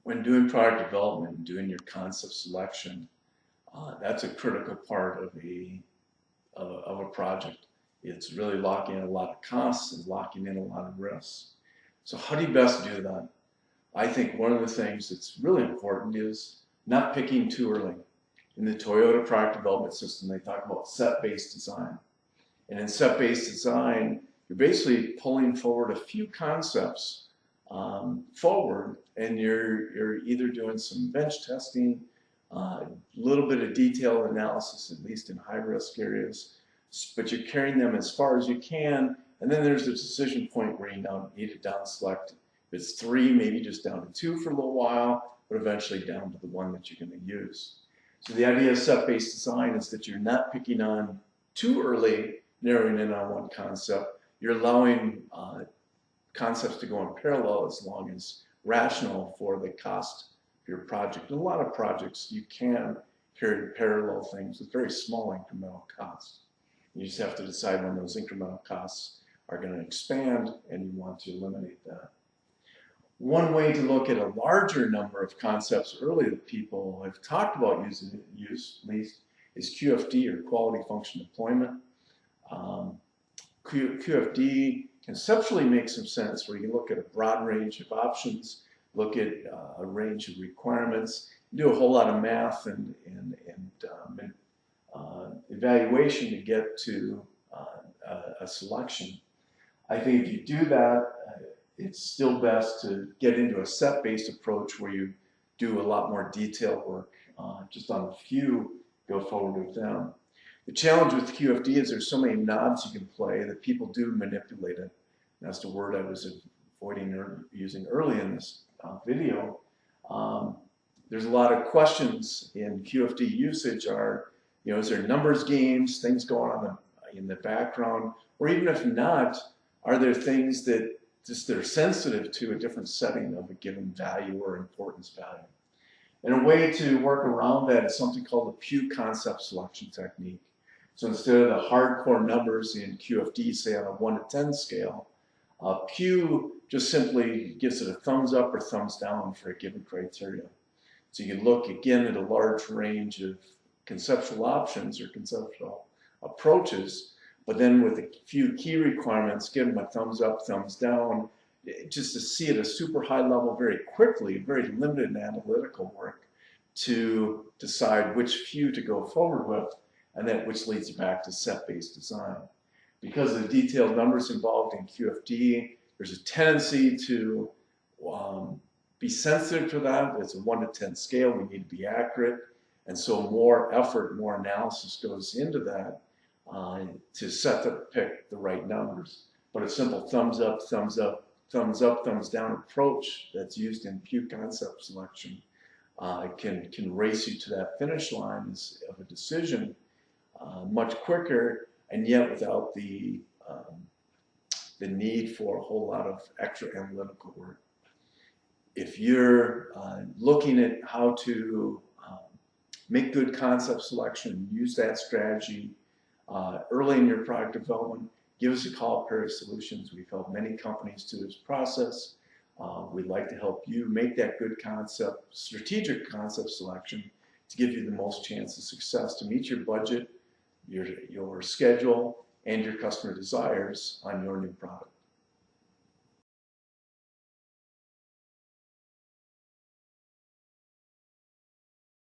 when doing product development and doing your concept selection, that's a critical part of a project. It's really locking in a lot of costs and locking in a lot of risks. So how do you best do that? I think one of the things that's really important is not picking too early. In the Toyota product development system, they talk about set-based design. And in set-based design, you're basically pulling forward a few concepts forward, and you're either doing some bench testing, a little bit of detailed analysis, at least in high-risk areas, but you're carrying them as far as you can, and then there's a decision point where you now need to down select. If it's 3, maybe just down to 2 for a little while, but eventually down to the one that you're going to use. So the idea of set-based design is that you're not picking on too early, narrowing in on one concept. You're allowing concepts to go in parallel as long as rational for the cost of your project. In a lot of projects, you can carry parallel things with very small incremental costs. You just have to decide when those incremental costs are going to expand, and you want to eliminate that. One way to look at a larger number of concepts early that people have talked about using at least is QFD, or quality function deployment. QFD conceptually makes some sense, where you look at a broad range of options, look at a range of requirements, do a whole lot of math and evaluation to get to a selection. I think if you do that, it's still best to get into a set-based approach where you do a lot more detailed work. Just on a few, go forward with them. The challenge with QFD is there's so many knobs you can play that people do manipulate it. That's the word I was avoiding using early in this video. There's a lot of questions in QFD usage. Is there numbers games, things going on in the background, or even if not, are there things that just they're sensitive to a different setting of a given value or importance value? And a way to work around that is something called the Pew concept selection technique. So instead of the hardcore numbers in QFD, say on a 1 to 10 scale, Pew just simply gives it a thumbs up or thumbs down for a given criteria. So you can look again at a large range of conceptual options or conceptual approaches, but then with a few key requirements, give them a thumbs up, thumbs down, just to see at a super high level very quickly, very limited in analytical work, to decide which few to go forward with, and then which leads back to set-based design. Because of the detailed numbers involved in QFD, there's a tendency to be sensitive to that. It's a 1 to 10 scale, we need to be accurate, and so more effort, more analysis goes into that to pick the right numbers. But a simple thumbs up, thumbs up, thumbs up, thumbs down approach that's used in Pew concept selection can race you to that finish line of a decision much quicker, and yet without the need for a whole lot of extra analytical work. If you're looking at how to make good concept selection, use that strategy early in your product development, give us a call at Prairie Solutions. We've helped many companies through this process. We'd like to help you make that good strategic concept selection to give you the most chance of success, to meet your budget, your schedule, and your customer desires on your new product.